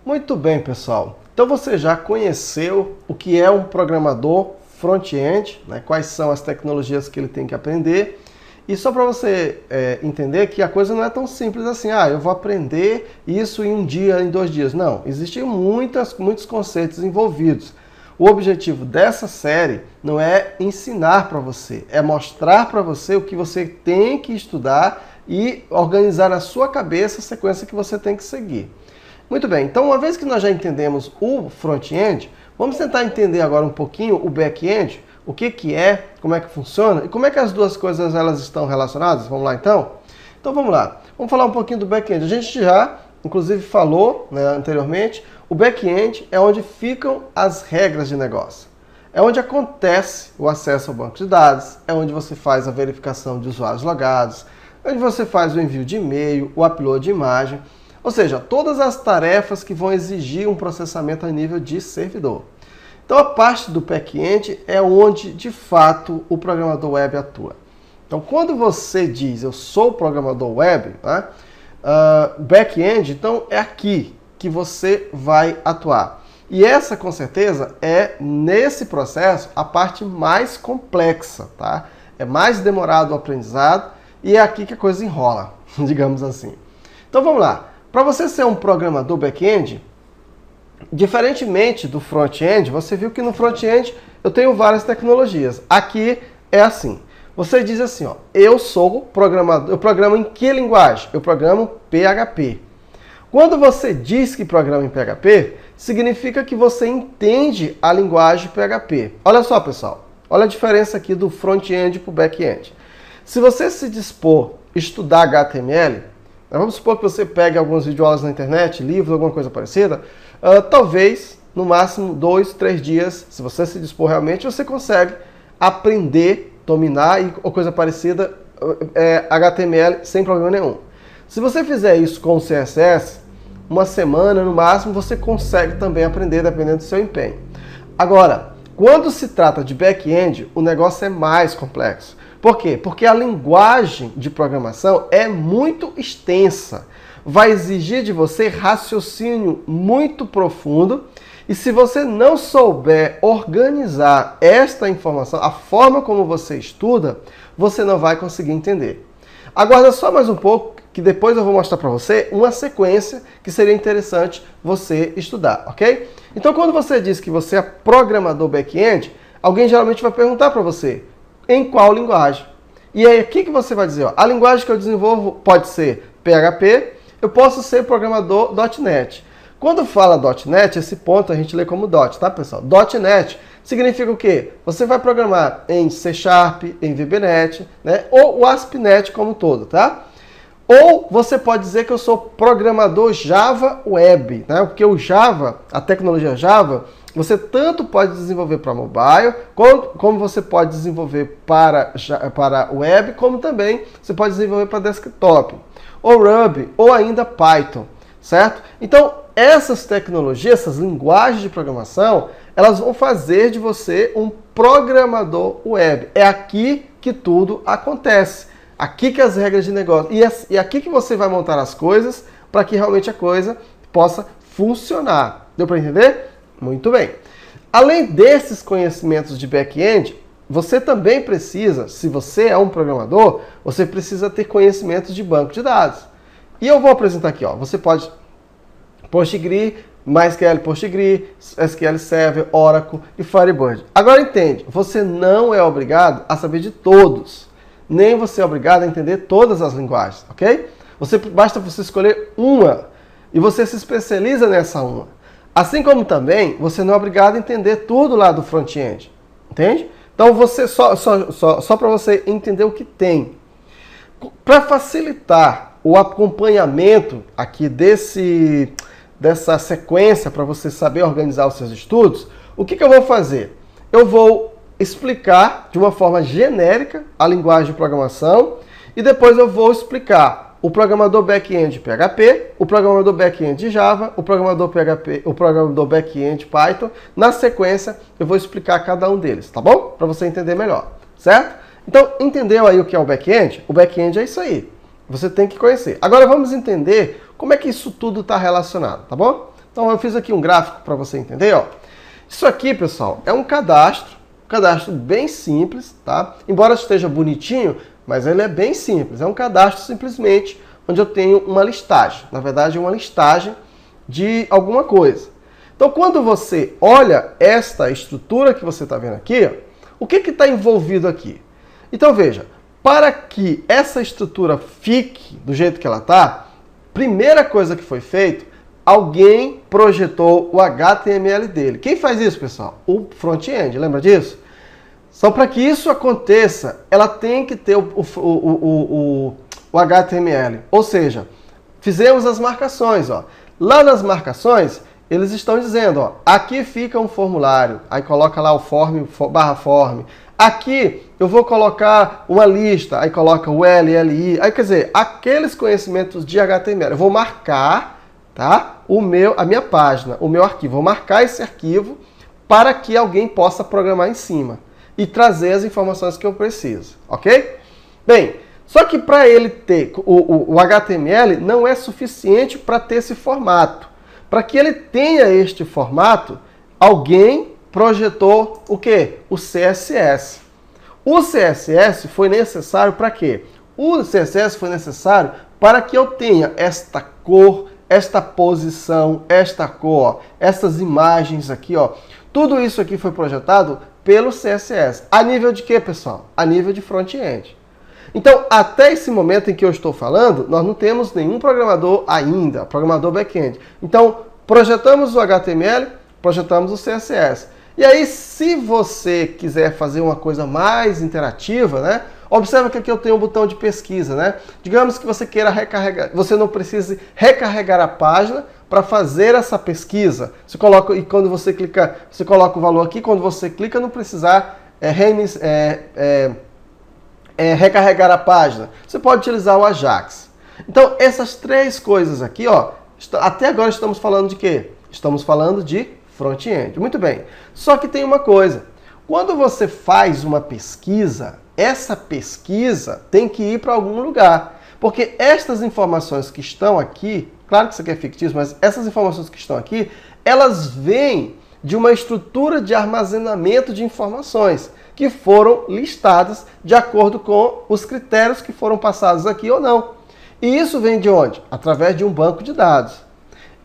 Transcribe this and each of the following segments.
Muito bem, pessoal. Então você já conheceu o que é um programador front-end, né? Quais são as tecnologias que ele tem que aprender. E só para você entender que a coisa não é tão simples assim, eu vou aprender isso em um dia, em 2 dias. Não, existem muitos conceitos envolvidos. O objetivo dessa série não é ensinar para você, é mostrar para você o que você tem que estudar e organizar na sua cabeça a sequência que você tem que seguir. Muito bem, então uma vez que nós já entendemos o front-end, vamos tentar entender agora um pouquinho o back-end, o que é, como é que funciona e como é que as duas coisas elas estão relacionadas. Vamos lá então? Então vamos lá, vamos falar um pouquinho do back-end. A gente já, inclusive, falou anteriormente, o back-end é onde ficam as regras de negócio. É onde acontece o acesso ao banco de dados, é onde você faz a verificação de usuários logados, é onde você faz o envio de e-mail, o upload de imagem, ou seja, todas as tarefas que vão exigir um processamento a nível de servidor. Então a parte do back-end é onde, de fato, o programador web atua. Então quando você diz, eu sou programador web, back-end, então é aqui que você vai atuar. E essa, com certeza, é, nesse processo, a parte mais complexa, tá? É mais demorado o aprendizado e é aqui que a coisa enrola, digamos assim. Então vamos lá. Para você ser um programador back-end, diferentemente do front-end, você viu que no front-end eu tenho várias tecnologias. Aqui é assim. Você diz assim, eu sou programador, eu programo em que linguagem? Eu programo PHP. Quando você diz que programa em PHP, significa que você entende a linguagem PHP. Olha só, pessoal, olha a diferença aqui do front-end para o back-end. Se você se dispor a estudar HTML, vamos supor que você pegue algumas videoaulas na internet, livros, alguma coisa parecida, talvez, no máximo 2, 3 dias, se você se dispor realmente, você consegue aprender, dominar ou coisa parecida HTML sem problema nenhum. Se você fizer isso com o CSS, uma semana no máximo, você consegue também aprender, dependendo do seu empenho. Agora, quando se trata de back-end, o negócio é mais complexo. Por quê? Porque a linguagem de programação é muito extensa. Vai exigir de você raciocínio muito profundo. E se você não souber organizar esta informação, a forma como você estuda, você não vai conseguir entender. Aguarda só mais um pouco, que depois eu vou mostrar para você uma sequência que seria interessante você estudar, ok? Então, quando você diz que você é programador back-end, alguém geralmente vai perguntar para você, em qual linguagem? E aí, aqui que você vai dizer, a linguagem que eu desenvolvo pode ser PHP, eu posso ser programador .NET. Quando fala .NET, esse ponto a gente lê como ., tá, pessoal? .NET significa o quê? Você vai programar em C#, em VBNet, ou o ASP.NET como um todo, tá? Ou você pode dizer que eu sou programador Java Web, porque o Java, a tecnologia Java, você tanto pode desenvolver para mobile, como você pode desenvolver para web, como também você pode desenvolver para desktop, ou Ruby, ou ainda Python, certo? Então, essas tecnologias, essas linguagens de programação, elas vão fazer de você um programador web. É aqui que tudo acontece. Aqui que as regras de negócio. E aqui que você vai montar as coisas para que realmente a coisa possa funcionar. Deu para entender? Muito bem. Além desses conhecimentos de back-end, você também precisa, se você é um programador, você precisa ter conhecimentos de banco de dados. E eu vou apresentar aqui, você pode Postgre, MySQL Postgre, SQL Server, Oracle e Firebird. Agora entende, você não é obrigado a saber de todos. Nem você é obrigado a entender todas as linguagens, ok? Basta você escolher uma e você se especializa nessa uma. Assim como também, você não é obrigado a entender tudo lá do front-end, entende? Então, você só para você entender o que tem. Para facilitar o acompanhamento aqui dessa sequência, para você saber organizar os seus estudos, o que eu vou fazer? Eu vou explicar de uma forma genérica a linguagem de programação e depois eu vou explicar o programador back-end PHP, o programador back-end Java, o programador back-end Python. Na sequência, eu vou explicar cada um deles, tá bom? Para você entender melhor, certo? Então, entendeu aí o que é o back-end? O back-end é isso aí. Você tem que conhecer. Agora vamos entender como é que isso tudo está relacionado, tá bom? Então eu fiz aqui um gráfico para você entender, ó. Isso aqui, pessoal, é um cadastro bem simples, tá? Embora esteja bonitinho, mas ele é bem simples. É um cadastro simplesmente onde eu tenho uma listagem. Na verdade, é uma listagem de alguma coisa. Então, quando você olha esta estrutura que você está vendo aqui, ó, o que está envolvido aqui? Então, veja, para que essa estrutura fique do jeito que ela está, primeira coisa que foi feito, alguém projetou o HTML dele. Quem faz isso, pessoal? O front-end, lembra disso? Só para que isso aconteça, ela tem que ter o HTML. Ou seja, fizemos as marcações. Ó. Lá nas marcações, eles estão dizendo, ó, aqui fica um formulário. Aí coloca lá o form. Aqui eu vou colocar uma lista. Aí coloca o LLI. Aí quer dizer, aqueles conhecimentos de HTML. Eu vou marcar, tá? A minha página, o meu arquivo. Vou marcar esse arquivo para que alguém possa programar em cima e trazer as informações que eu preciso, ok? Bem, só que para ele ter o HTML não é suficiente para ter esse formato. Para que ele tenha este formato, alguém projetou o quê? O CSS. O CSS foi necessário para quê? O CSS foi necessário para que eu tenha esta cor, esta posição, esta cor, essas imagens aqui, ó. Tudo isso aqui foi projetado pelo CSS. A nível de quê, pessoal? A nível de front-end. Então, até esse momento em que eu estou falando, nós não temos nenhum programador ainda, programador back-end. Então, projetamos o HTML, projetamos o CSS. E aí, se você quiser fazer uma coisa mais interativa, né? Observa que aqui eu tenho um botão de pesquisa, né? Digamos que você queira recarregar, você não precise recarregar a página para fazer essa pesquisa. Você coloca, e quando você clica, você coloca o valor aqui, quando você clica, não precisar recarregar a página. Você pode utilizar o Ajax. Então, essas três coisas aqui, ó, até agora estamos falando de quê? Estamos falando de front-end. Muito bem. Só que tem uma coisa. Quando você faz uma pesquisa, essa pesquisa tem que ir para algum lugar. Porque estas informações que estão aqui, claro que isso aqui é fictício, mas essas informações que estão aqui, elas vêm de uma estrutura de armazenamento de informações que foram listadas de acordo com os critérios que foram passados aqui ou não. E isso vem de onde? Através de um banco de dados.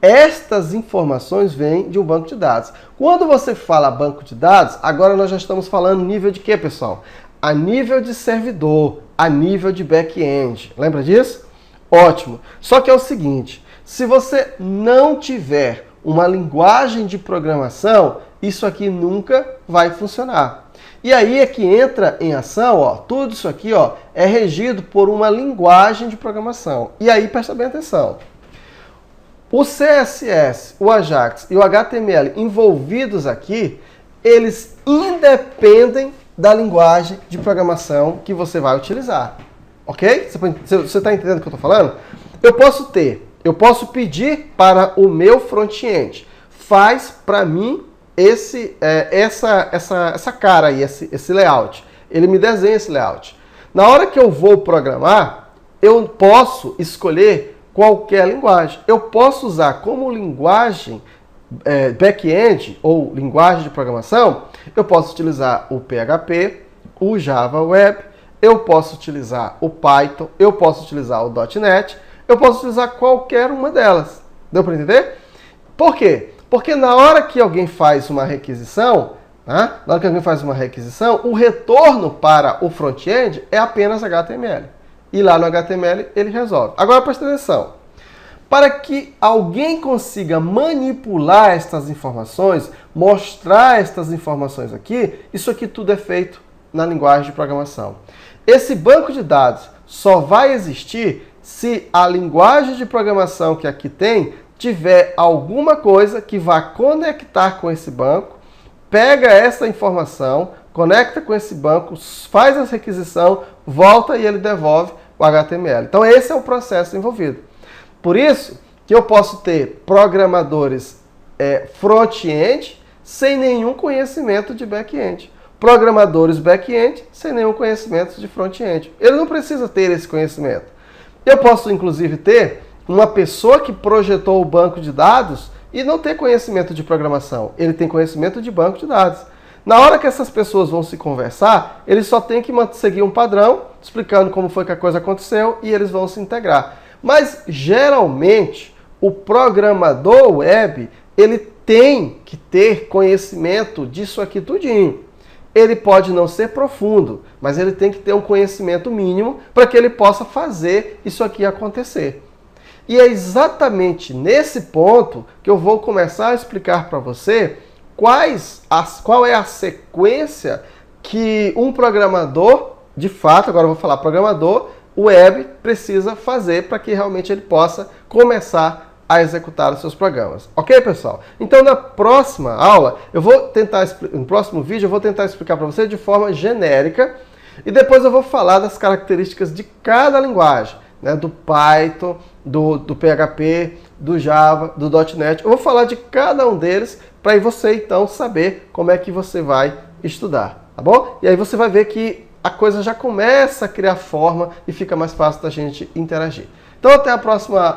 Estas informações vêm de um banco de dados. Quando você fala banco de dados, agora nós já estamos falando nível de quê, pessoal? A nível de servidor, a nível de back-end. Lembra disso? Ótimo. Só que é o seguinte, se você não tiver uma linguagem de programação, isso aqui nunca vai funcionar. E aí é que entra em ação, ó, tudo isso aqui, ó, é regido por uma linguagem de programação. E aí presta bem atenção. O CSS, o Ajax e o HTML envolvidos aqui, eles independem da linguagem de programação que você vai utilizar. Ok? Você está entendendo o que eu estou falando? Eu posso pedir para o meu front-end, faz para mim essa cara aí, esse layout. Ele me desenha esse layout. Na hora que eu vou programar, eu posso escolher qualquer linguagem. Eu posso usar como linguagem back-end ou linguagem de programação, eu posso utilizar o PHP, o Java Web, eu posso utilizar o Python, eu posso utilizar o .NET, eu posso utilizar qualquer uma delas. Deu para entender? Por quê? Porque na hora que alguém faz uma requisição, né? O retorno para o front-end é apenas HTML. E lá no HTML ele resolve. Agora presta atenção. Para que alguém consiga manipular estas informações, mostrar estas informações aqui, isso aqui tudo é feito na linguagem de programação. Esse banco de dados só vai existir se a linguagem de programação que aqui tem tiver alguma coisa que vá conectar com esse banco, pega essa informação, conecta com esse banco, faz a requisição, volta e ele devolve o HTML. Então esse é o processo envolvido. Por isso que eu posso ter programadores front-end sem nenhum conhecimento de back-end. Programadores back-end sem nenhum conhecimento de front-end. Ele não precisa ter esse conhecimento. Eu posso, inclusive, ter uma pessoa que projetou o banco de dados e não ter conhecimento de programação. Ele tem conhecimento de banco de dados. Na hora que essas pessoas vão se conversar, eles só têm que seguir um padrão, explicando como foi que a coisa aconteceu, e eles vão se integrar. Mas, geralmente, o programador web, ele tem que ter conhecimento disso aqui tudinho. Ele pode não ser profundo, mas ele tem que ter um conhecimento mínimo para que ele possa fazer isso aqui acontecer. E é exatamente nesse ponto que eu vou começar a explicar para você qual é a sequência que um programador, de fato, agora eu vou falar programador, web precisa fazer para que realmente ele possa começar a executar os seus programas. Ok, pessoal? Então, na próxima aula, no próximo vídeo, eu vou tentar explicar para você de forma genérica e depois eu vou falar das características de cada linguagem, né? Do Python, do PHP, do Java, do .NET. Eu vou falar de cada um deles para aí você, então, saber como é que você vai estudar, tá bom? E aí você vai ver que a coisa já começa a criar forma e fica mais fácil da gente interagir. Então até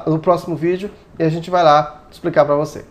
no próximo vídeo e a gente vai lá explicar para você.